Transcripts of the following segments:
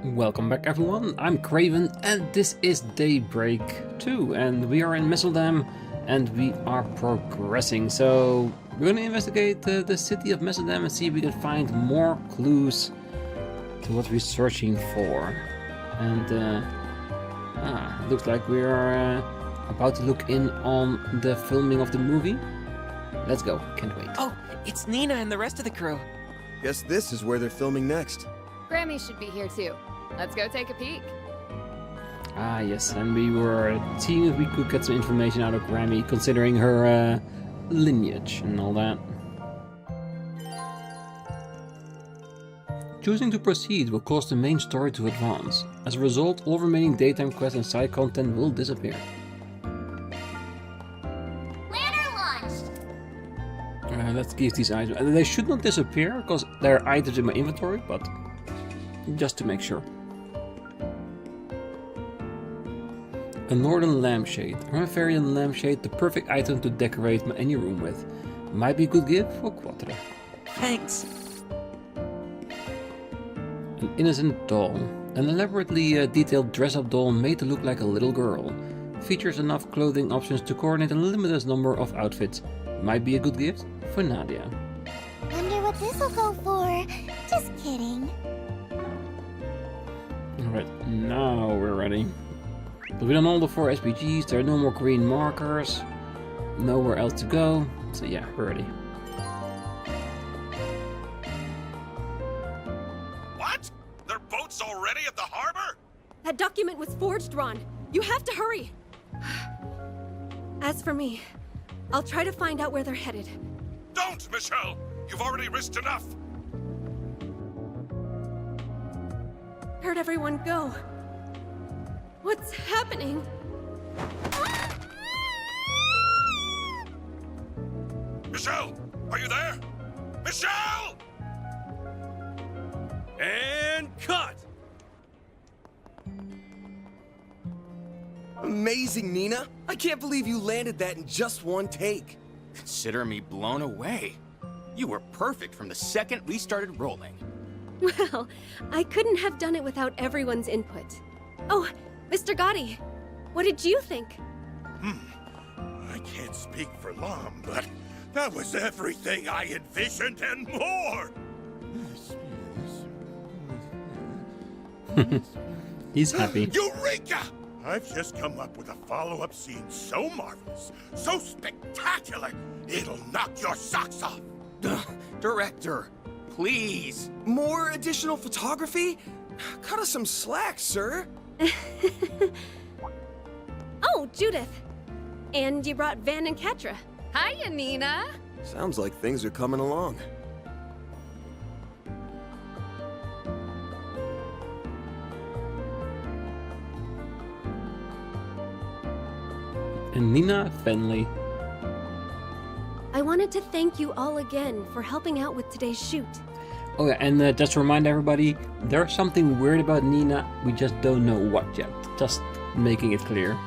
Welcome back everyone, I'm Craven and this is Daybreak 2 and we are in Messeldam and we are progressing. So we're going to investigate the city of Messeldam and see if we can find more clues to what we're searching for. And looks like we are about to look in on the filming of the movie. Let's go, can't wait. Oh, it's Nina and the rest of the crew. Guess this is where they're filming next. Grammy should be here too. Let's go take a peek. Ah yes, and we were seeing if we could get some information out of Grammy, considering her lineage and all that. Choosing to proceed will cause the main story to advance. As a result, all remaining daytime quests and side content will disappear. Lantern launched! Let's give these items. They should not disappear, because they're items in my inventory, but just to make sure. A northern lampshade. A Reverian lampshade, the perfect item to decorate any room with. Might be a good gift for Quattro. Thanks. An innocent doll. An elaborately detailed dress-up doll made to look like a little girl. Features enough clothing options to coordinate a limited number of outfits. Might be a good gift for Nadia. Wonder what this'll go for. Just kidding. Alright, now we're ready. We've done all the 4 SPGs, there are no more green markers. Nowhere else to go. So yeah, we're ready. What? Their boat's already at the harbor? That document was forged, Ron. You have to hurry. As for me, I'll try to find out where they're headed. Don't, Michelle! You've already risked enough! Heard everyone go. What's happening? Michelle! Are you there? Michelle! And cut! Amazing, Nina! I can't believe you landed that in just one take. Consider me blown away. You were perfect from the second we started rolling. Well, I couldn't have done it without everyone's input. Oh, Mr. Gotti, what did you think? I can't speak for Lom, but that was everything I envisioned and more! He's happy. Eureka! I've just come up with a follow-up scene so marvelous, so spectacular, it'll knock your socks off! Director, please. More additional photography? Cut us some slack, sir. Oh, Judith. And you brought Van and Katra. Hiya, Nina. Sounds like things are coming along. And Nina Fenley. I wanted to thank you all again for helping out with today's shoot. Oh yeah, and just to remind everybody, there's something weird about Nina, we just don't know what yet. Just making it clear.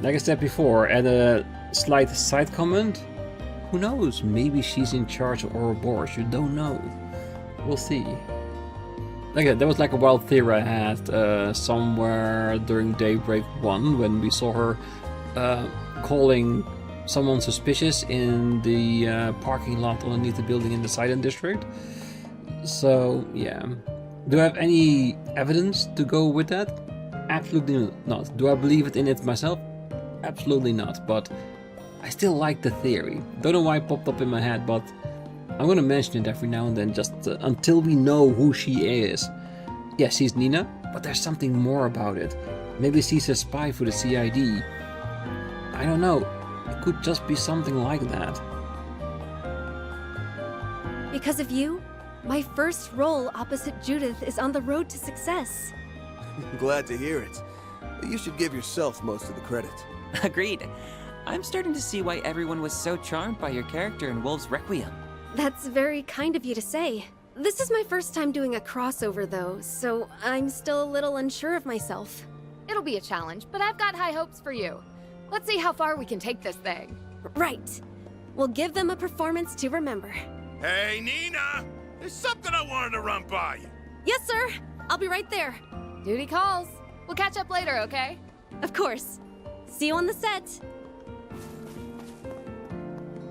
Like I said before, add a slight side comment. Who knows, maybe she's in charge of Ouroboros, you don't know. We'll see. Okay, that was like a wild theory I had somewhere during Daybreak 1 when we saw her calling someone suspicious in the parking lot underneath the building in the Silent District. So, yeah. Do I have any evidence to go with that? Absolutely not. Do I believe in it myself? Absolutely not, but I still like the theory. Don't know why it popped up in my head, but I'm gonna mention it every now and then, just until we know who she is. Yes, she's Nina, but there's something more about it. Maybe she's a spy for the CID. I don't know. It could just be something like that. Because of you, my first role opposite Judith is on the road to success. Glad to hear it. You should give yourself most of the credit. Agreed. I'm starting to see why everyone was so charmed by your character in Wolves Requiem. That's very kind of you to say. This is my first time doing a crossover though, so I'm still a little unsure of myself. It'll be a challenge, but I've got high hopes for you. Let's see how far we can take this thing. Right. We'll give them a performance to remember. Hey, Nina! There's something I wanted to run by you. Yes, sir. I'll be right there. Duty calls. We'll catch up later, okay? Of course. See you on the set.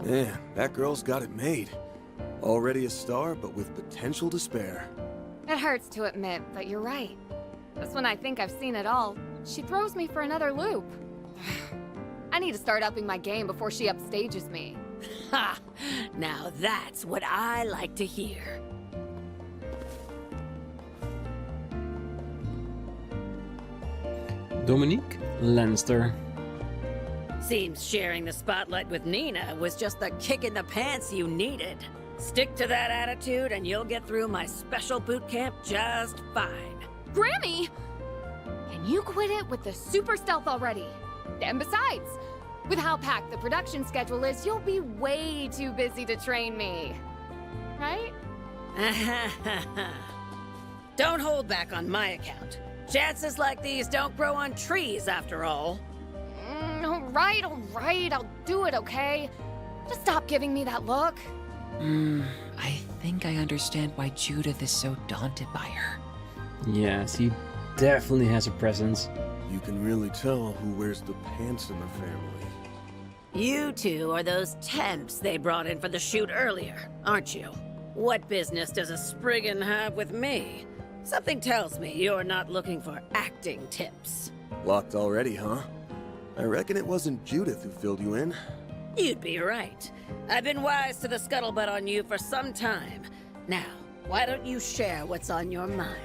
Man, that girl's got it made. Already a star, but with potential to spare. It hurts to admit, but you're right. Just when I think I've seen it all, she throws me for another loop. I need to start upping my game before she upstages me. Ha! Now that's what I like to hear. Dominique Lannister. Seems sharing the spotlight with Nina was just the kick in the pants you needed. Stick to that attitude and you'll get through my special boot camp just fine. Grammy! Can you quit it with the super stealth already? And besides, with how packed the production schedule is, you'll be way too busy to train me. Right? Don't hold back on my account. Chances like these don't grow on trees, after all. Alright, I'll do it, okay? Just stop giving me that look. I think I understand why Judith is so daunted by her. Yes, he definitely has a presence. You can really tell who wears the pants in the family. You two are those temps they brought in for the shoot earlier, aren't you? What business does a spriggan have with me? Something tells me you're not looking for acting tips. Locked already, huh? I reckon it wasn't Judith who filled you in. You'd be right. I've been wise to the scuttlebutt on you for some time. Now, why don't you share what's on your mind?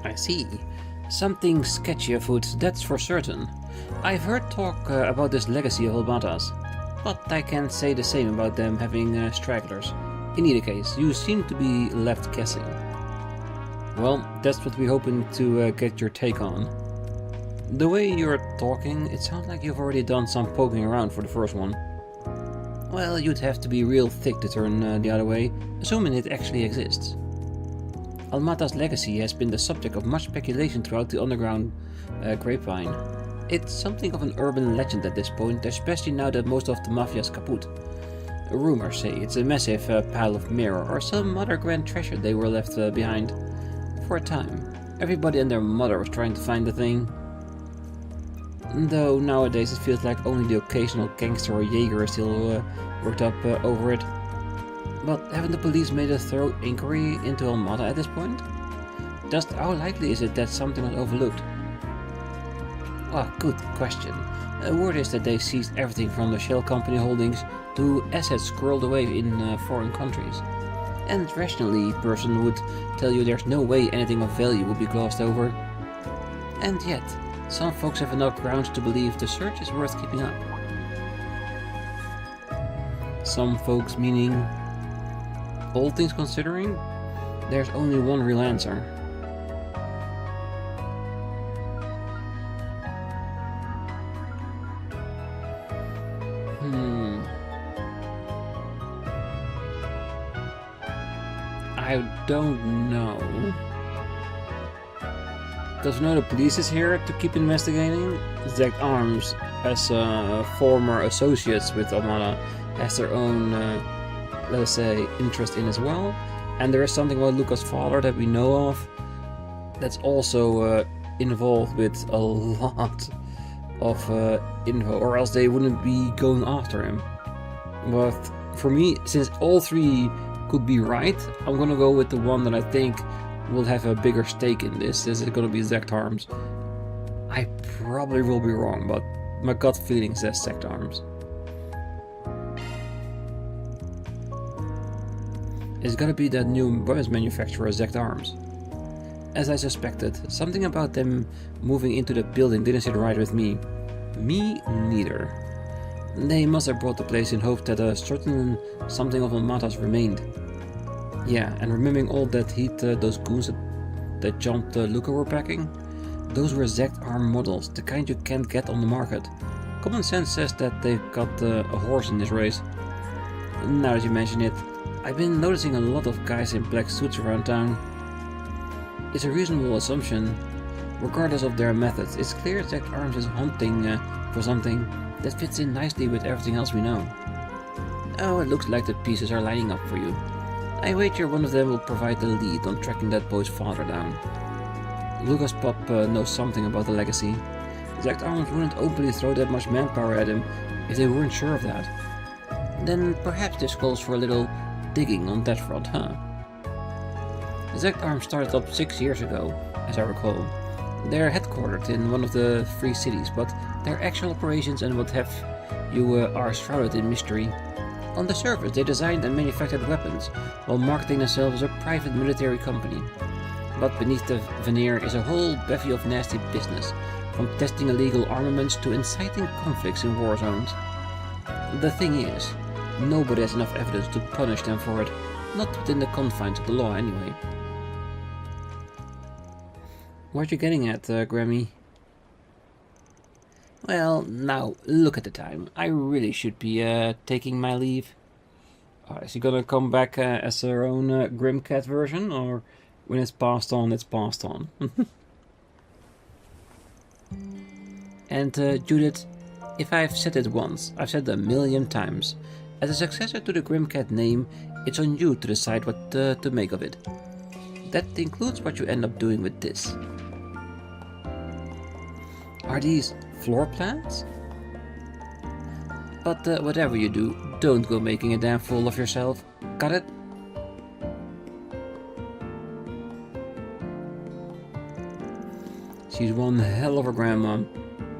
I see. Something sketchy afoot, that's for certain. I've heard talk about this legacy of Almata's, but I can't say the same about them having stragglers. In either case, you seem to be left guessing. Well, that's what we're hoping to get your take on. The way you're talking, it sounds like you've already done some poking around for the first one. Well, you'd have to be real thick to turn the other way, assuming it actually exists. Almata's legacy has been the subject of much speculation throughout the underground grapevine. It's something of an urban legend at this point, especially now that most of the mafia's kaput. Rumors say it's a massive pile of mirror or some other grand treasure they were left behind. For a time, everybody and their mother was trying to find the thing. Though nowadays it feels like only the occasional gangster or Jaeger is still worked up over it. But haven't the police made a thorough inquiry into Almata at this point? Just how likely is it that something was overlooked? Well, good question. Word is that they seized everything from the shell company holdings to assets squirreled away in foreign countries. And rationally, a person would tell you there's no way anything of value would be glossed over. And yet, some folks have enough grounds to believe the search is worth keeping up. Some folks meaning, all things considering, there's only one real answer. I don't know. Because we know the police is here to keep investigating. Zach Arms, as former associates with Almata, has their own, let's say, interest in as well. And there is something about Luca's father that we know of that's also involved with a lot of info, or else they wouldn't be going after him. But for me, since all three could be right, I'm gonna go with the one that I think will have a bigger stake in this. This is gonna be Zach Arms. I probably will be wrong, but my gut feeling says Zach Arms. It's gotta be that new weapons manufacturer, Zach Arms. As I suspected, something about them moving into the building didn't sit right with me. Me neither. They must have brought the place in hope that a certain something of Almata's remained. Yeah, and remembering all that heat those goons that jumped Luca were packing, those were exact arm models, the kind you can't get on the market. Common sense says that they've got a horse in this race. Now that you mention it, I've been noticing a lot of guys in black suits around town. It's a reasonable assumption. Regardless of their methods, it's clear Zach Arms is hunting for something. That fits in nicely with everything else we know. Oh, it looks like the pieces are lining up for you. I wager one of them will provide the lead on tracking that boy's father down. Lucas Pop knows something about the legacy. Zacked Arms wouldn't openly throw that much manpower at him if they weren't sure of that. Then perhaps this calls for a little digging on that front, huh? Zacked Arms started up 6 years ago, as I recall. They're headquartered in one of the 3 cities, but their actual operations and what have you are shrouded in mystery. On the surface, they designed and manufactured weapons, while marketing themselves as a private military company. But beneath the veneer is a whole bevy of nasty business, from testing illegal armaments to inciting conflicts in war zones. The thing is, nobody has enough evidence to punish them for it, not within the confines of the law anyway. What you getting at, Grammy? Well, now, look at the time. I really should be taking my leave. Is he gonna come back as her own Grimcat version, or when it's passed on, it's passed on? And Judith, if I've said it once, I've said it 1,000,000 times. As a successor to the Grimcat name, it's on you to decide what to make of it. That includes what you end up doing with this. Are these floor plans? But whatever you do, don't go making a damn fool of yourself. Got it? She's one hell of a grandma.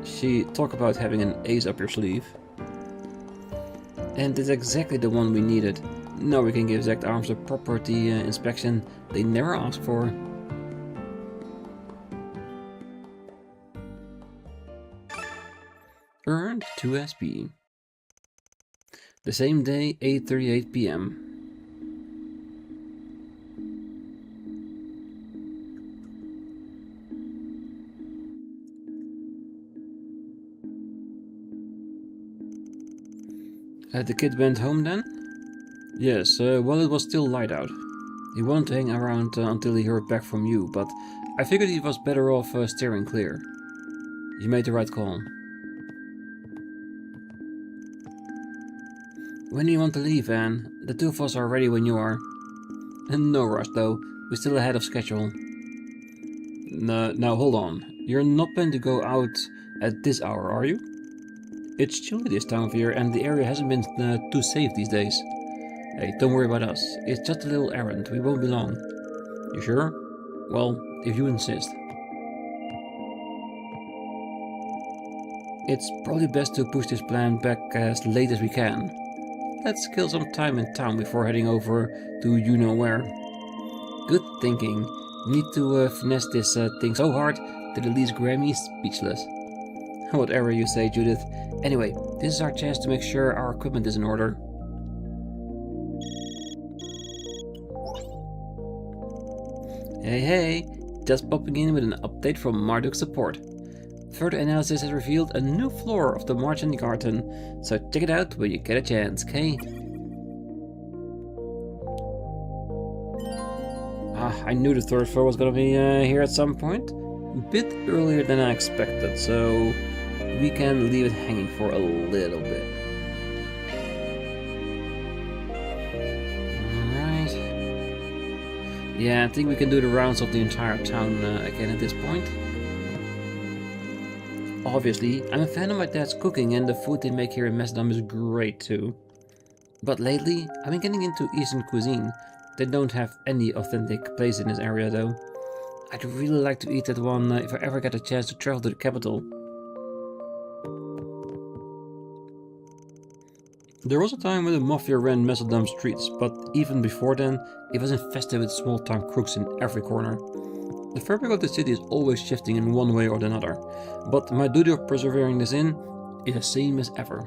She talk about having an ace up your sleeve. And it's exactly the one we needed. Now we can give Zacked Arms a property inspection they never asked for. Earned 2 SP. The same day, 8:38 PM. Had the kid went home then? Yes, well, it was still light out. He wanted to hang around until he heard back from you, but I figured he was better off steering clear. You made the right call. When do you want to leave, Anne? The 2 of us are ready when you are. No rush, though. We're still ahead of schedule. Now, hold on. You're not planning to go out at this hour, are you? It's chilly this time of year, and the area hasn't been too safe these days. Hey, don't worry about us. It's just a little errand. We won't be long. You sure? Well, if you insist. It's probably best to push this plan back as late as we can. Let's kill some time in town before heading over to you-know-where. Good thinking. We need to finesse this thing so hard that it leaves Grammy speechless. Whatever you say, Judith. Anyway, this is our chance to make sure our equipment is in order. Hey, just popping in with an update from Marduk support. Further analysis has revealed a new floor of the Marchand Garden, so check it out when you get a chance, okay? I knew the 3rd floor was gonna be here at some point. A bit earlier than I expected, so we can leave it hanging for a little bit. Alright. Yeah, I think we can do the rounds of the entire town again at this point. Obviously, I'm a fan of my dad's cooking, and the food they make here in Macedon is great too. But lately, I've been getting into Eastern cuisine. They don't have any authentic place in this area though. I'd really like to eat that one if I ever get a chance to travel to the capital. There was a time when the mafia ran Macedon streets, but even before then, it was infested with small-time crooks in every corner. The fabric of the city is always shifting in one way or another, but my duty of persevering this in is the same as ever.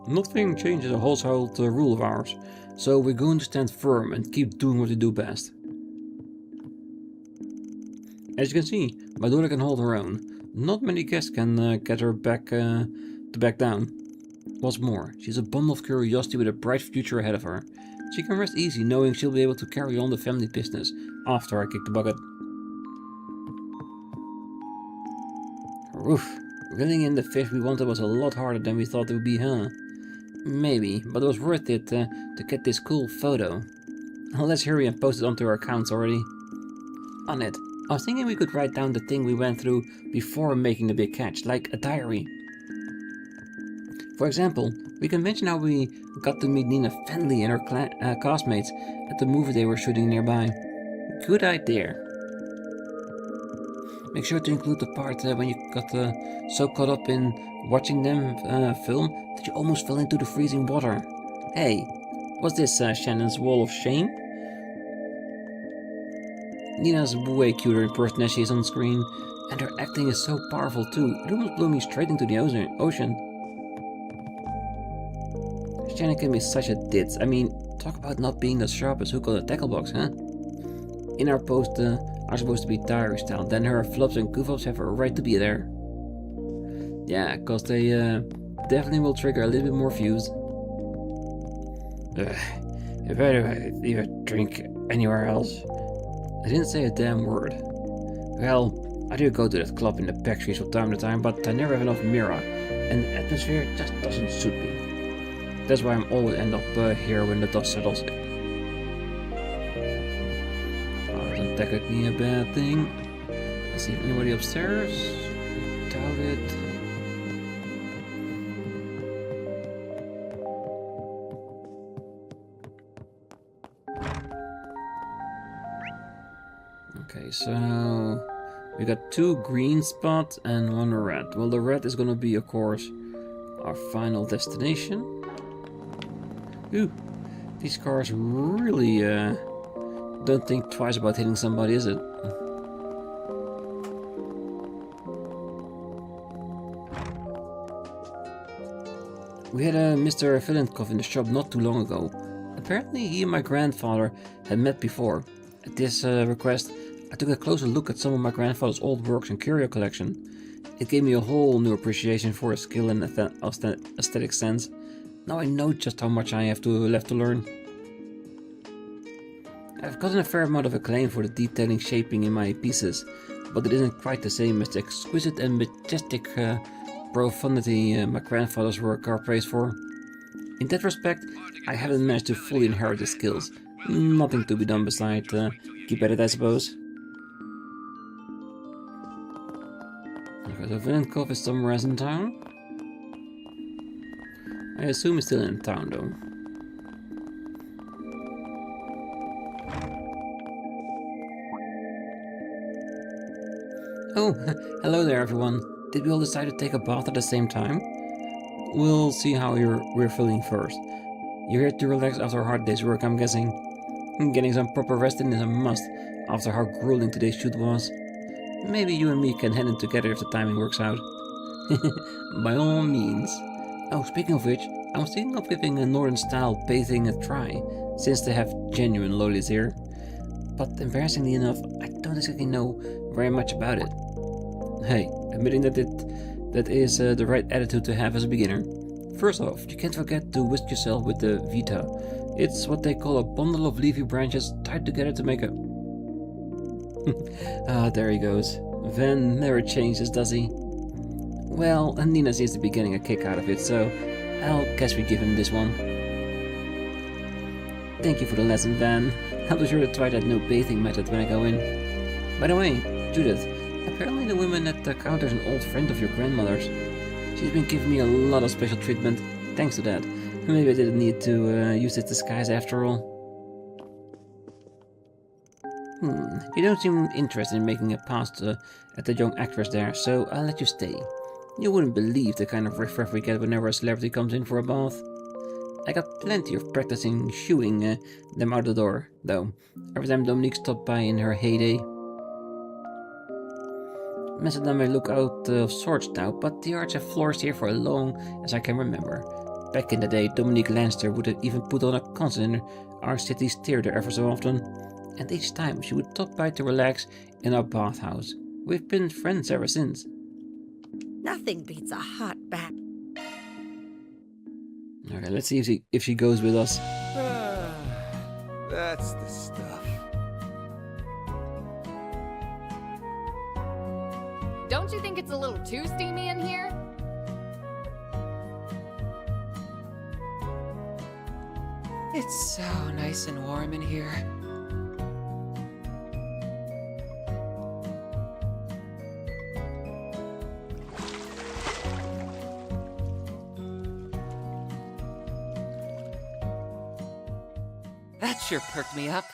Nothing changes a household rule of ours, so we're going to stand firm and keep doing what we do best. As you can see, my daughter can hold her own. Not many guests can get her to back down. What's more, she's a bundle of curiosity with a bright future ahead of her. She can rest easy knowing she'll be able to carry on the family business after I kick the bucket. Oof, Reeling in the fish we wanted was a lot harder than we thought it would be, huh? Maybe, but it was worth it to get this cool photo. Let's hurry and post it onto our accounts already. On it. I was thinking we could write down the thing we went through before making the big catch, like a diary. For example, we can mention how we got to meet Nina Fenley and her classmates at the movie they were shooting nearby. Good idea. Make sure to include the part when you got so caught up in watching them film that you almost fell into the freezing water. Hey, was this Shannon's wall of shame? Nina's way cuter in person as she is on screen, and her acting is so powerful too, it almost blew me straight into the ocean. Shannon can be such a ditz. I mean, talk about not being the sharpest hook on the tackle box, huh? In our post are supposed to be diary style, then her flops and goof-ups have a right to be there. Yeah, cause they definitely will trigger a little bit more views. If I leave a drink anywhere else. I didn't say a damn word. Well, I do go to that club in the back streets from time to time, but I never have enough Mira, and the atmosphere just doesn't suit me. That's why I'm always end up here when the dust settles. Isn't technically a bad thing. Let's see if anybody upstairs. Doubt it. Okay, so we got 2 green spots and 1 red. Well, the red is gonna be, of course, our final destination. Ooh, these cars really don't think twice about hitting somebody, is it? We had a Mr. Villankov in the shop not too long ago. Apparently he and my grandfather had met before. At this request, I took a closer look at some of my grandfather's old works and curio collection. It gave me a whole new appreciation for his skill and aesthetic sense. Now I know just how much I have left to learn. I've gotten a fair amount of acclaim for the detailing shaping in my pieces, but it isn't quite the same as the exquisite and majestic profundity my grandfather's work are praised for. In that respect, I haven't managed to fully inherit his skills. Nothing to be done beside keep at it, I suppose. Okay, so Villankov is somewhere else in town. I assume he's still in town, though. Oh, hello there, everyone. Did we all decide to take a bath at the same time? We'll see how we're feeling first. You're here to relax after a hard day's work, I'm guessing. Getting some proper rest in is a must, after how grueling today's shoot was. Maybe you and me can head in together if the timing works out. By all means. Oh, speaking of which, I was thinking of giving a northern-style bathing a try, since they have genuine lollies here. But embarrassingly enough, I don't exactly know very much about it. Hey, admitting that is the right attitude to have as a beginner. First off, you can't forget to whisk yourself with the Vita. It's what they call a bundle of leafy branches tied together to make a... Ah, there he goes. Van never changes, does he? Well, Nina seems to be getting a kick out of it, so I'll guess we give him this one. Thank you for the lesson, Van. I'll be sure to try that no bathing method when I go in. By the way, Judith, apparently the woman at the counter is an old friend of your grandmother's. She's been giving me a lot of special treatment, thanks to that. Maybe I didn't need to use this disguise after all. You don't seem interested in making a pass at the young actress there, so I'll let you stay. You wouldn't believe the kind of riff-raff we get whenever a celebrity comes in for a bath. I got plenty of practicing shooing them out the door, though, every time Dominique stopped by in her heyday. Macedon may look out of sorts now, but the arts have flourished here for as long as I can remember. Back in the day, Dominique Lannister would have even put on a concert in our city's theater ever so often, and each time she would stop by to relax in our bathhouse. We've been friends ever since. Nothing beats a hot bath. Okay, let's see if she goes with us. That's the stuff. Don't you think it's a little too steamy in here? It's so nice and warm in here. That sure perked me up.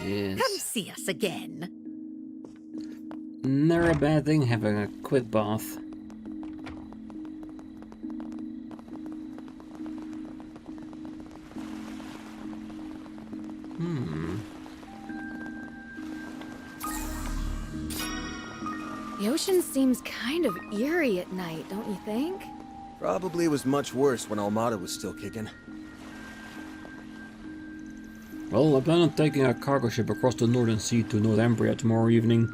Yes. Come see us again. Never a bad thing having a quick bath. The ocean seems kind of eerie at night, don't you think? Probably was much worse when Almata was still kicking. Well, I plan on taking a cargo ship across the Northern Sea to Northumbria tomorrow evening.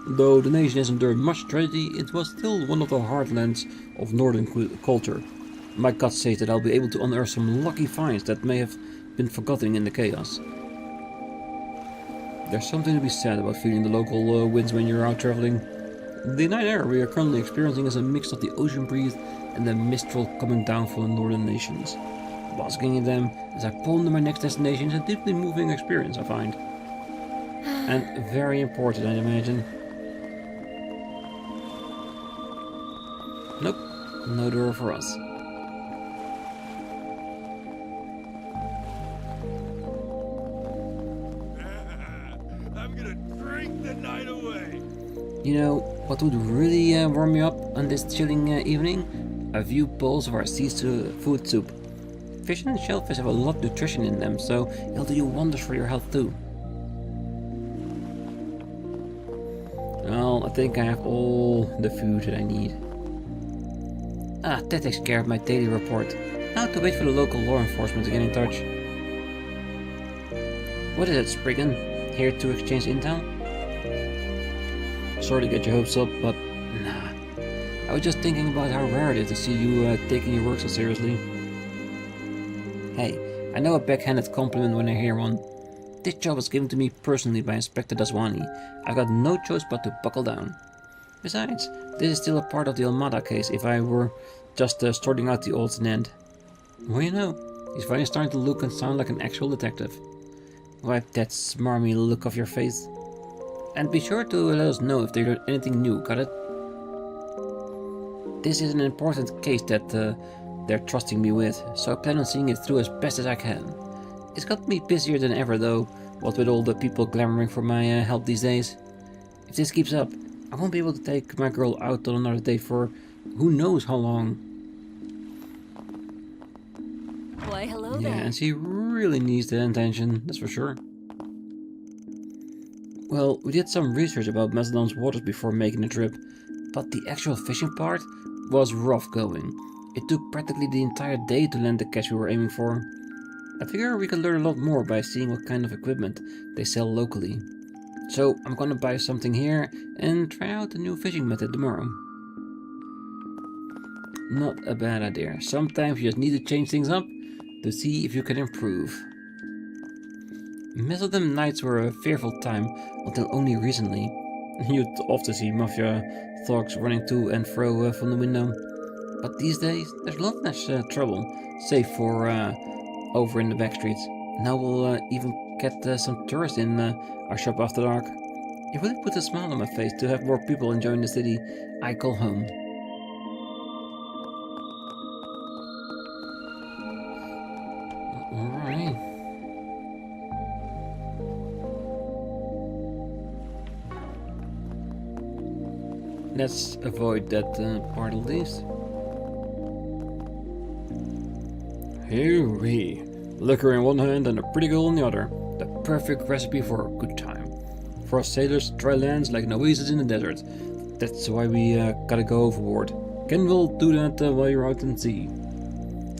Though the nation has endured much tragedy, it was still one of the heartlands of Northern culture. My gut says that I'll be able to unearth some lucky finds that may have been forgotten in the chaos. There's something to be said about feeling the local winds when you're out traveling. The night air we are currently experiencing is a mix of the ocean breeze and the mistral coming down from the northern nations. Basking in them as I ponder my next destination is a deeply moving experience, I find. And very important, I imagine. Nope, no door for us. I'm gonna drink the night away. You know, what would really warm me up on this chilling evening? A few bowls of our seafood soup. Fish and shellfish have a lot of nutrition in them, so it'll do you wonders for your health too. Well, I think I have all the food that I need. Ah, that takes care of my daily report. Now I have to wait for the local law enforcement to get in touch. What is it, Spriggan? Here to exchange intel? Sorry to get your hopes up, but nah. I was just thinking about how rare it is to see you taking your work so seriously. Hey, I know a backhanded compliment when I hear one. This job was given to me personally by Inspector Daswani. I got no choice but to buckle down. Besides, this is still a part of the Almata case if I were just sorting out the odds and end. Well, you know, he's finally starting to look and sound like an actual detective. Wipe that smarmy look off your face. And be sure to let us know if they learn anything new, got it? This is an important case that they're trusting me with, so I plan on seeing it through as best as I can. It's got me busier than ever though, what with all the people clamoring for my help these days. If this keeps up, I won't be able to take my girl out on another date for who knows how long. Why, hello Yeah, there. and she really needs the attention, that's for sure. Well, we did some research about Macedon's waters before making the trip, but the actual fishing part was rough going. It took practically the entire day to land the catch we were aiming for. I figure we could learn a lot more by seeing what kind of equipment they sell locally. So I'm gonna buy something here and try out a new fishing method tomorrow. Not a bad idea. Sometimes you just need to change things up to see if you can improve. Macedon nights were a fearful time until only recently. You'd often see mafia thugs running to and fro from the window. But these days, there's a lot less trouble, save for over in the back streets. Now we'll even get some tourists in our shop after dark. It really puts a smile on my face to have more people enjoying the city I call home. Alright. Let's avoid that part at least. Here we. Liquor in one hand and a pretty girl in the other. The perfect recipe for a good time. For us sailors, dry land's like an oasis in the desert. That's why we gotta go overboard. Ken will do that while you're out in sea.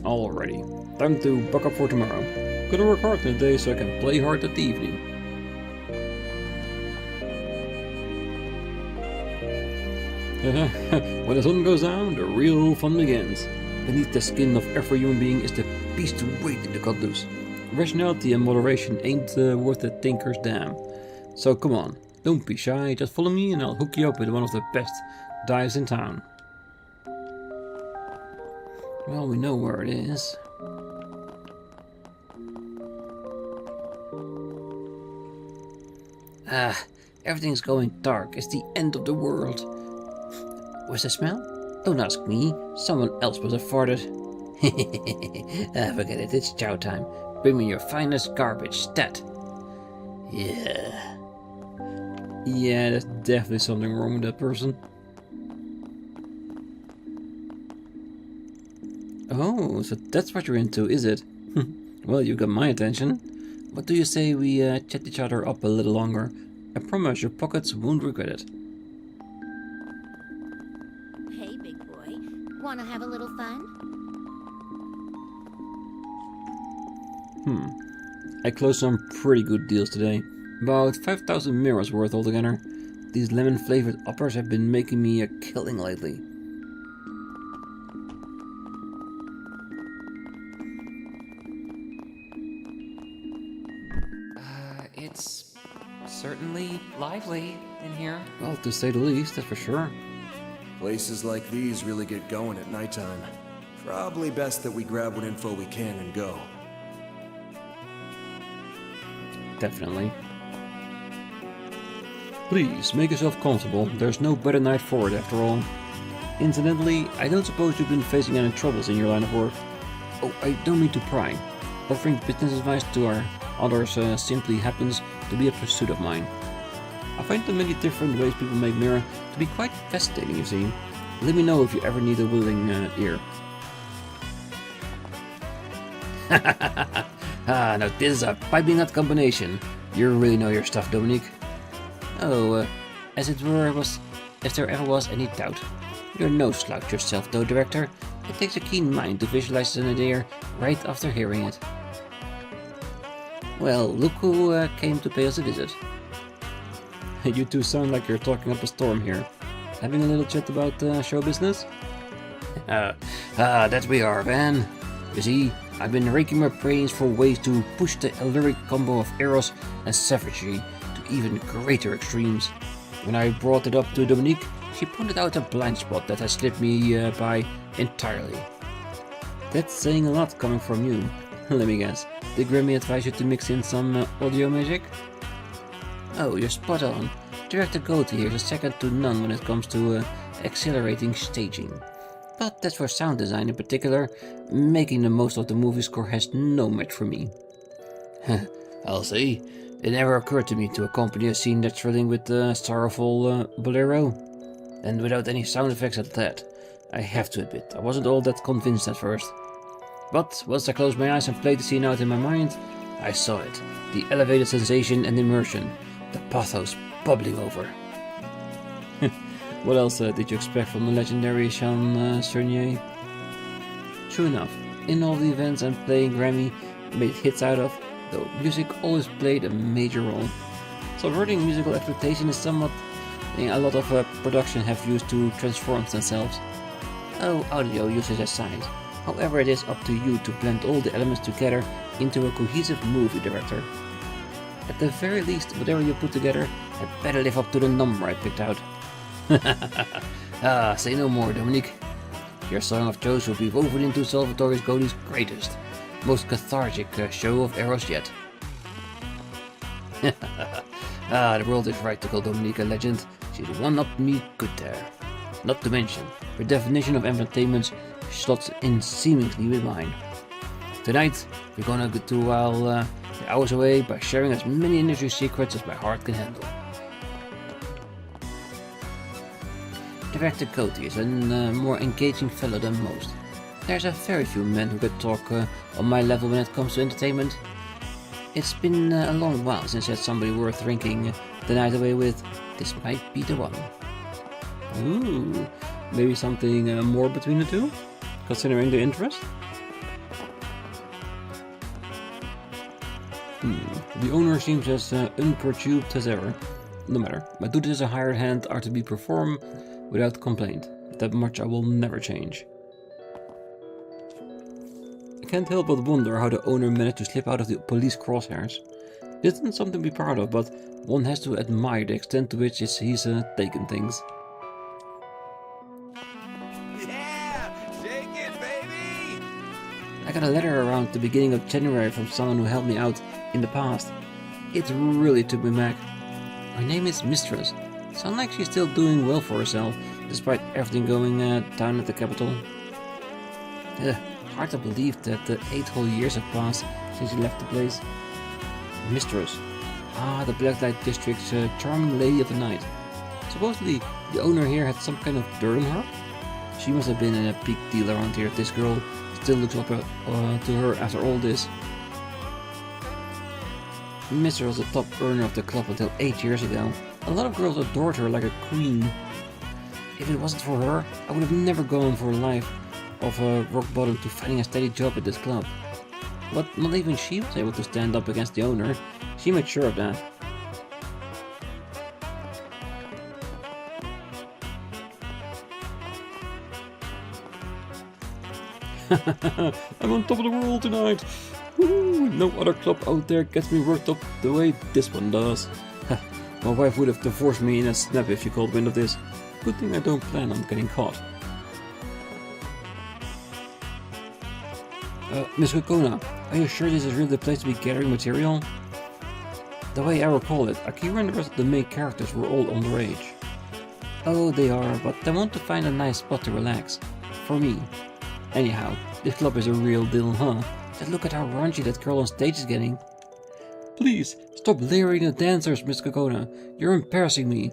Alrighty, time to buck up for tomorrow. Gotta work hard today so I can play hard at the evening. When the sun goes down, the real fun begins. Beneath the skin of every human being is the beast waiting to cut loose. Rationality and moderation ain't worth the tinker's dam. So come on, Don't be shy, just follow me and I'll hook you up with one of the best dives in town. Well, we know where it is. Ah, everything's going dark. It's the end of the world. What's the smell? Don't ask me. Someone else must have farted. Forget it. It's chow time. Bring me your finest garbage, stat. Yeah. Yeah, there's definitely something wrong with that person. Oh, so that's what you're into, is it? Well, you got my attention. What do you say we chat each other up a little longer? I promise your pockets won't regret it. Hey, big boy. Wanna have a little fun? I closed some pretty good deals today. About 5,000 mirrors worth altogether. These lemon-flavored uppers have been making me a killing lately. It's certainly lively in here. Well, to say the least, that's for sure. Places like these really get going at nighttime. Probably best that we grab what info we can and go. Definitely. Please, make yourself comfortable. There's no better night for it, after all. Incidentally, I don't suppose you've been facing any troubles in your line of work. Oh, I don't mean to pry. Offering business advice to our others simply happens to be a pursuit of mine. I find the many different ways people make mirror to be quite fascinating, you see. Let me know if you ever need a willing ear. Now this is a piping hot combination. You really know your stuff, Dominique. Oh, as it were, if there ever was any doubt. You're no slouch yourself, though, Director. It takes a keen mind to visualize an idea right after hearing it. Well, look who came to pay us a visit. You two sound like you're talking up a storm here. Having a little chat about show business? That we are, Van. You see, I've been raking my brains for ways to push the lyric combo of eros and savagery to even greater extremes. When I brought it up to Dominique, she pointed out a blind spot that has slipped me by entirely. That's saying a lot coming from you. Let me guess, did Grimmy advise you to mix in some audio magic? Oh, you're spot on. Director Goatee here is second to none when it comes to accelerating staging. But as for sound design in particular, making the most of the movie score has no match for me. I'll say, it never occurred to me to accompany a scene that's thrilling with a sorrowful bolero. And without any sound effects at that. I have to admit, I wasn't all that convinced at first. But once I closed my eyes and played the scene out in my mind, I saw it. The elevated sensation and immersion. The pathos bubbling over. What else did you expect from the legendary Jean Cernier? True enough, in all the events I'm playing Grammy made hits out of, though music always played a major role. Subverting musical expectation is somewhat a lot of production have used to transform themselves. Oh, audio usage aside. However, it is up to you to blend all the elements together into a cohesive movie, Director. At the very least, whatever you put together had better live up to the number I picked out. Say no more, Dominique. Your Song of Joes will be woven into Salvatore Goatee's greatest, most cathartic show of eros yet. The world is right to call Dominique a legend. She's one-upped me good there. Not to mention, her definition of entertainment slots in seamlessly with mine. Tonight, we're gonna get to while the hours away by sharing as many industry secrets as my heart can handle. Director Goatee is a more engaging fellow than most. There's a very few men who could talk on my level when it comes to entertainment. It's been a long while since I had somebody worth drinking the night away with. This might be the one. Ooh, maybe something more between the two? Considering the interest? The owner seems as unperturbed as ever. No matter, my duties as a hired hand are to be performed without complaint. That much I will never change. I can't help but wonder how the owner managed to slip out of the police crosshairs. This isn't something to be proud of, but one has to admire the extent to which he's taken things. Yeah! Shake it, baby! I got a letter around the beginning of January from someone who helped me out in the past. It really took me back. Her name is Mistress. Sounds like she's still doing well for herself, despite everything going down at the capital. Hard to believe that 8 whole years have passed since she left the place. Mistress. Ah, the Blacklight District's charming lady of the night. Supposedly, the owner here had some kind of dirt on her. She must have been a big deal around here if this girl still looks up to her after all this. Mistress was the top earner of the club until 8 years ago. A lot of girls adored her like a queen. If it wasn't for her, I would have never gone for a life of rock bottom to finding a steady job at this club. But not even she was able to stand up against the owner. She made sure of that. I'm on top of the world tonight! Woo! No other club out there gets me worked up the way this one does. My wife would have divorced me in a snap if she caught wind of this. Good thing I don't plan on getting caught. Miss Kokona, are you sure this is really the place to be gathering material? The way I recall it, Akira and the rest of the main characters were all underage. Oh, they are, but they want to find a nice spot to relax. For me. Anyhow, this club is a real deal, huh? Just look at how raunchy that girl on stage is getting. Please, stop leering at dancers, Miss Kokona. You're embarrassing me.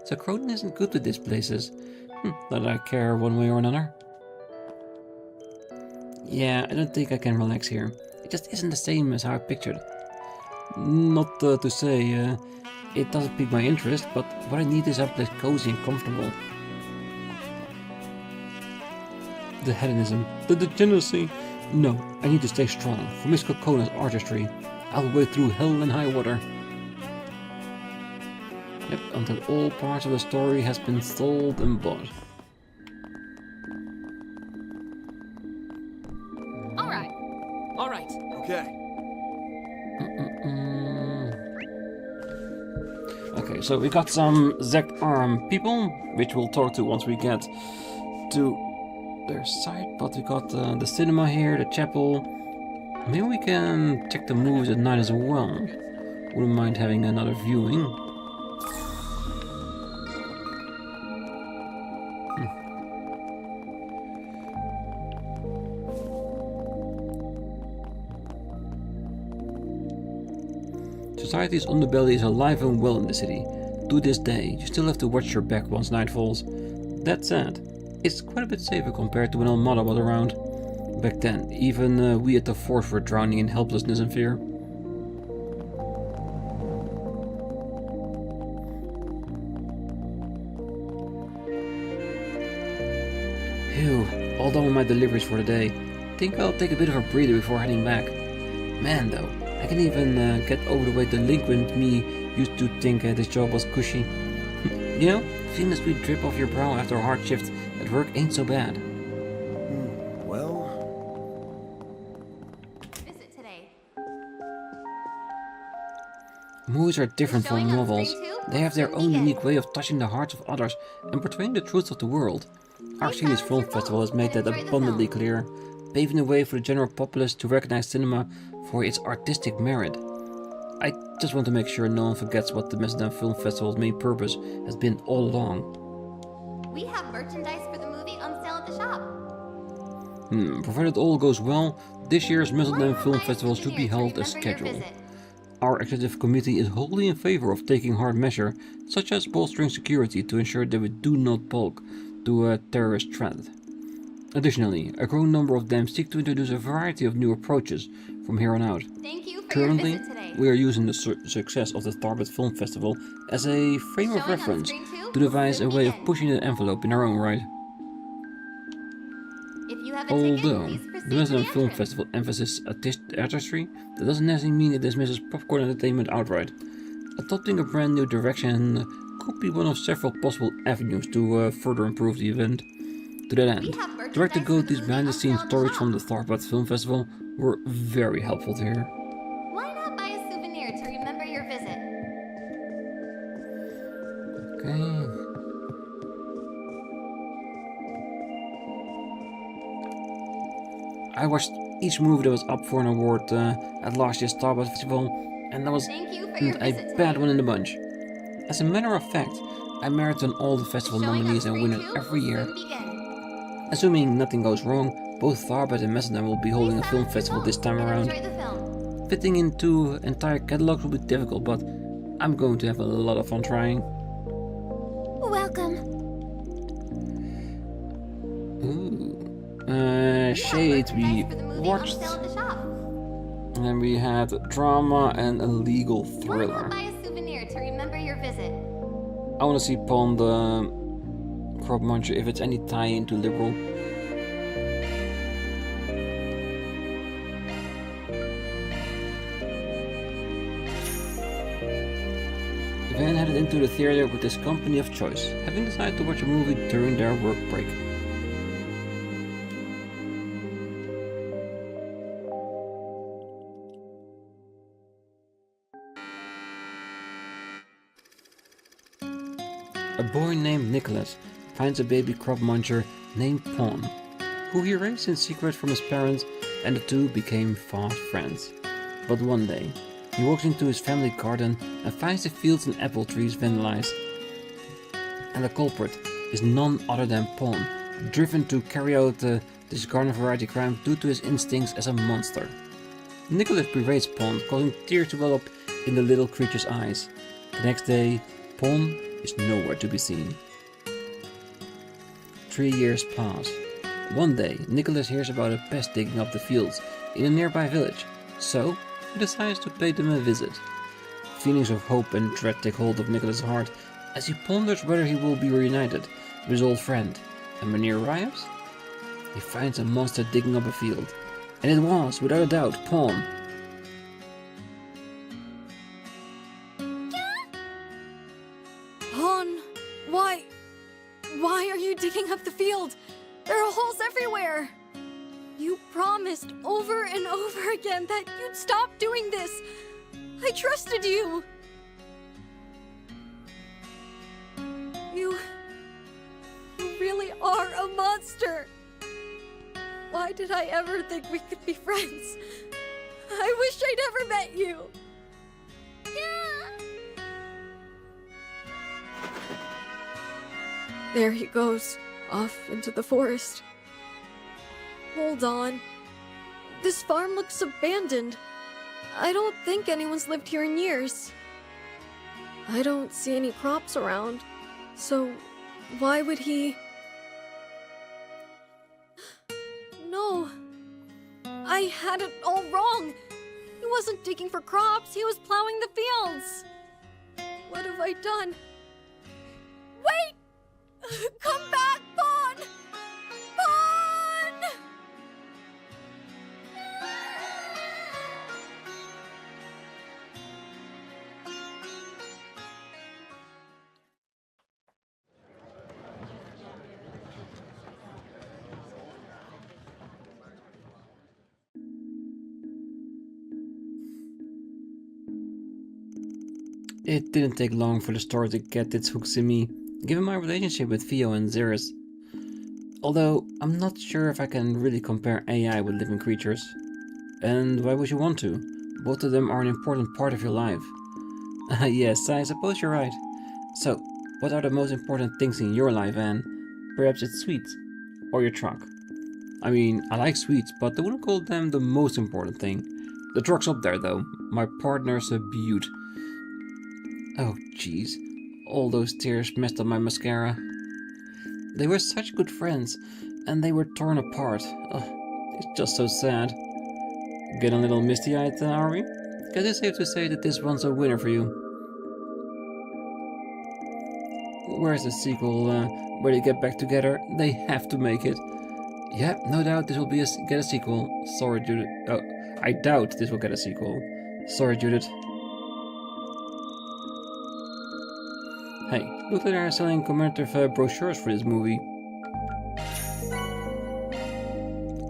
So Croton isn't good with these places. Not that I care one way or another. Yeah, I don't think I can relax here. It just isn't the same as how I pictured it. Not to say it doesn't pique my interest, but what I need is a place cozy and comfortable. The hedonism, the degeneracy. No, I need to stay strong for Miss Kokona's artistry. I'll wade through hell and high water. Yep, until all parts of the story has been sold and bought. Alright. Okay. Okay, so we got some Zek Arm people, which we'll talk to once we get to their site, but we got the cinema here, the chapel. Maybe we can check the movies at night as well. Wouldn't mind having another viewing. Society's underbelly is alive and well in the city. To this day, you still have to watch your back once night falls. That said, it's quite a bit safer compared to when Almata was around. Back then, even we at the fort were drowning in helplessness and fear. Phew, all done with my deliveries for the day. Think I'll take a bit of a breather before heading back. Man though, I can even get over the way delinquent me used to think this job was cushy. You know, feeling the sweet drip off your brow after a hard shift at work ain't so bad. Well... Visit today. Movies are different from Showing on novels. screen too? They have their Soon own begin. unique way of touching the hearts of others and portraying the truths of the world. Arksine's Film Festival has made that abundantly clear, paving the way for the general populace to recognize cinema for its artistic merit. I just want to make sure no one forgets what the Amsterdam Film Festival's main purpose has been all along. We have merchandise for the movie on sale at the shop. Provided all goes well, this year's Amsterdam One Film more Festival nice should be souvenir held to as remember your scheduled. visit. Our executive committee is wholly in favor of taking hard measure, such as bolstering security to ensure that we do not bulk to a terrorist threat. Additionally, a growing number of them seek to introduce a variety of new approaches from here on out. Thank you for Currently, your visit today. we are using the success of the Tharbad Film Festival as a frame of Showing on reference screen too? to devise a Soon way of begin. pushing the envelope in our own right. If you have a ticket, Although please proceed the Amsterdam to Film entrance. Festival emphasizes artistry, that doesn't necessarily mean it dismisses popcorn entertainment outright. Adopting a brand new direction could be one of several possible avenues to further improve the event. To that end, We have merchandise direct-to-go-tos for the behind-the-scenes movie on stories sale from at the the Tharbad Film Festival were very helpful to hear. Why not buy a souvenir I watched each movie that was up for an award at last year's Star Wars Festival, and that was a bad one in the bunch. As a matter of fact, I marathon all the festival nominees and winners every year. Assuming nothing goes wrong, both Tharbad and Macedon will be holding a film festival this time around. Fitting into entire catalogs will be difficult, but I'm going to have a lot of fun trying. Welcome. Ooh. Shade we watched. And we had drama and a legal thriller. Buy a souvenir to remember your visit. I want to see Pond the Crop Muncher if it's any tie into Liberal. Van headed into the theater with his company of choice, having decided to watch a movie during their work break. A boy named Nicholas finds a baby crop muncher named Pawn, who he raised in secret from his parents, and the two became fast friends. But one day, he walks into his family garden and finds the fields and apple trees vandalized. And the culprit is none other than Pawn, driven to carry out this garden variety crime due to his instincts as a monster. Nicholas berates Pawn, causing tears to well up in the little creature's eyes. The next day, Pawn is nowhere to be seen. 3 years pass. One day, Nicholas hears about a pest digging up the fields in a nearby village, so he decides to pay them a visit. Feelings of hope and dread take hold of Nicholas' heart as he ponders whether he will be reunited with his old friend. And when he arrives, he finds a monster digging up a field. And it was, without a doubt, Pawn. Pawn, why are you digging up the field? There are holes everywhere. You promised over and over again that you'd stop doing this. I trusted you. You really are a monster. Why did I ever think we could be friends? I wish I'd ever met you. There he goes, off into the forest. Hold on. This farm looks abandoned. I don't think anyone's lived here in years. I don't see any crops around, so why would he... No. I had it all wrong. He wasn't digging for crops, he was plowing the fields. What have I done? Wait! Come back, Pawn! Pawn! It didn't take long for the story to get its hooks in me, given my relationship with Theo and Xeris. Although, I'm not sure if I can really compare AI with living creatures. And why would you want to? Both of them are an important part of your life. Yes, I suppose you're right. So, what are the most important things in your life, Anne? Perhaps it's sweets. Or your truck. I mean, I like sweets, but I wouldn't call them the most important thing. The truck's up there, though. My partner's a beaut. Oh, jeez. All those tears messed up my mascara. They were such good friends, and they were torn apart. It's just so sad. Getting a little misty-eyed, are we? Guess it's safe to say that this one's a winner for you. Where's the sequel? Where they get back together? They have to make it. Yeah, no doubt this will get a sequel. Sorry, Judith. Oh, I doubt this will get a sequel. Sorry, Judith. Hey, look like they're selling commemorative brochures for this movie.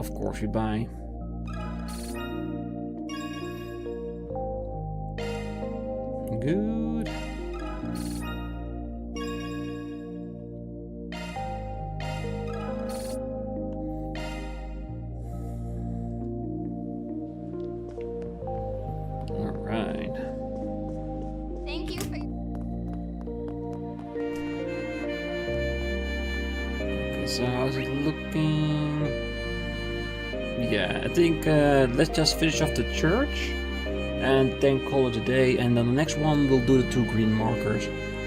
Of course we buy. Good. Alright. Thank you for... Okay, so how's it looking? Yeah, I think let's just finish off the church and then call it a day, and then the next one we'll do the 2 green markers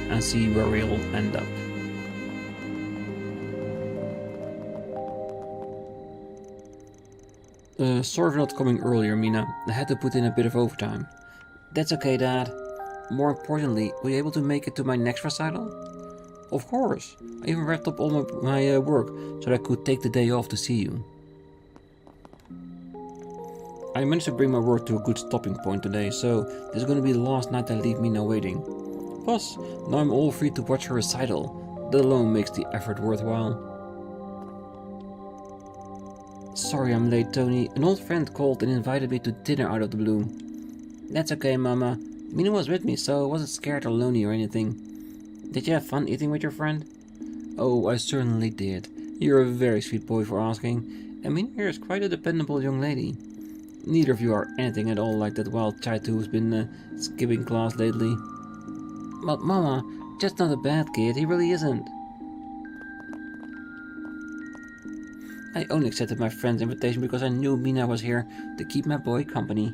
and see where we'll end up. Sorry for not coming earlier, Mina. I had to put in a bit of overtime. That's okay, Dad. More importantly, were you able to make it to my next recital? Of course. I even wrapped up all my work so that I could take the day off to see you. I managed to bring my work to a good stopping point today, so this is going to be the last night I leave Mina waiting. Plus, now I'm all free to watch her recital. That alone makes the effort worthwhile. Sorry I'm late, Tony. An old friend called and invited me to dinner out of the blue. That's okay, Mama. Mina was with me, so I wasn't scared or lonely or anything. Did you have fun eating with your friend? Oh, I certainly did. You're a very sweet boy for asking. And Mina here is quite a dependable young lady. Neither of you are anything at all like that wild child who's been skipping class lately. But Mama, just not a bad kid, he really isn't. I only accepted my friend's invitation because I knew Mina was here to keep my boy company.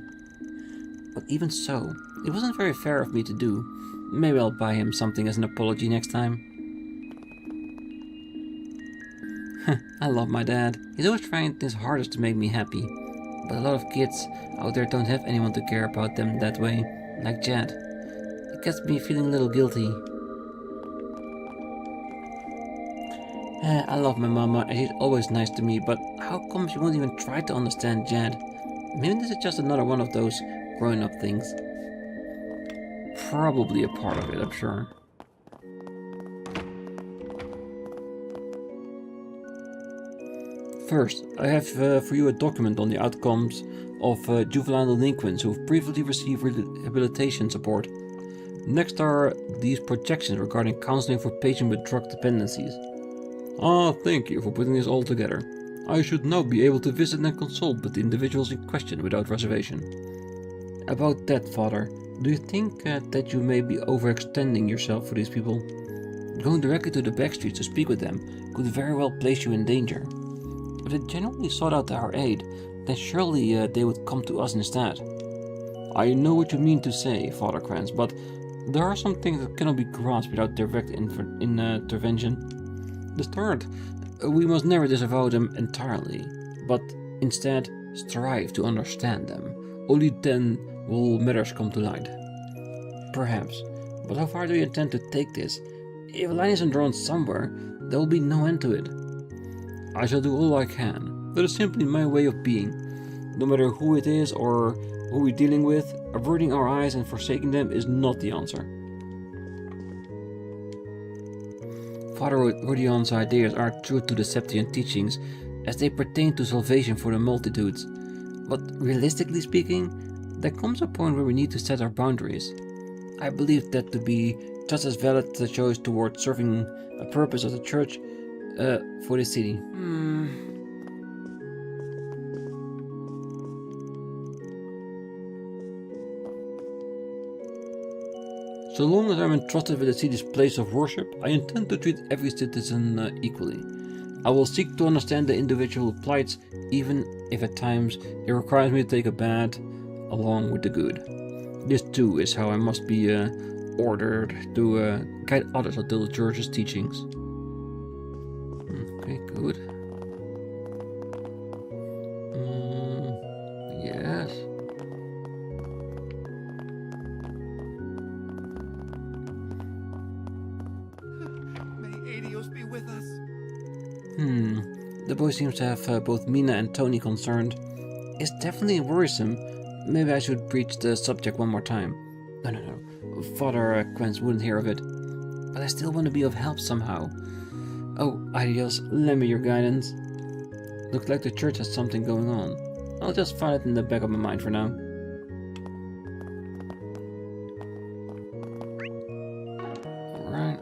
But even so, it wasn't very fair of me to do. Maybe I'll buy him something as an apology next time. I love my dad. He's always trying his hardest to make me happy. But a lot of kids out there don't have anyone to care about them that way, like Jed. It gets me feeling a little guilty. I love my mama and she's always nice to me, but how come she won't even try to understand Jed? Maybe this is just another one of those grown-up things. Probably a part of it, I'm sure. First, I have for you a document on the outcomes of juvenile delinquents who have previously received rehabilitation support. Next are these projections regarding counseling for patients with drug dependencies. Ah, thank you for putting this all together. I should now be able to visit and consult with the individuals in question without reservation. About that, Father, do you think that you may be overextending yourself for these people? Going directly to the backstreets to speak with them could very well place you in danger. If they genuinely sought out our aid, then surely they would come to us instead. I know what you mean to say, Father Kranz, but there are some things that cannot be grasped without direct intervention. The start, we must never disavow them entirely, but instead strive to understand them. Only then will matters come to light. Perhaps, but how far do you intend to take this? If a line isn't drawn somewhere, there will be no end to it. I shall do all I can. That is simply my way of being. No matter who it is or who we're dealing with, averting our eyes and forsaking them is not the answer. Father Rodion's ideas are true to the Septian teachings as they pertain to salvation for the multitudes. But realistically speaking, there comes a point where we need to set our boundaries. I believe that to be just as valid as a choice towards serving a purpose of the church for the city. So long as I'm entrusted with the city's place of worship, I intend to treat every citizen equally. I will seek to understand the individual plights, even if at times it requires me to take a bad along with the good. This too is how I must be ordered to guide others until the church's teachings. Okay, good. Yes. Be with us. The boy seems to have both Mina and Tony concerned. It's definitely worrisome. Maybe I should breach the subject one more time. No. Father Quenz wouldn't hear of it. But I still want to be of help somehow. Oh, Adios, lend me your guidance. Looks like the church has something going on. I'll just find it in the back of my mind for now. Alright.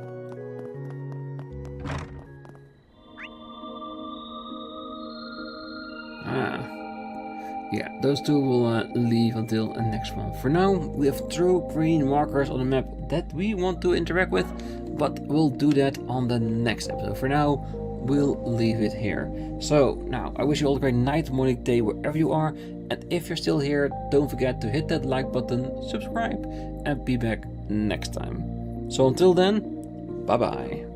Yeah, those two will leave until the next one. For now, we have 2 green markers on the map that we want to interact with, but we'll do that on the next episode. For now, we'll leave it here. So, now, I wish you all a great night, morning, day, wherever you are. And if you're still here, don't forget to hit that like button, subscribe, and be back next time. So until then, bye bye.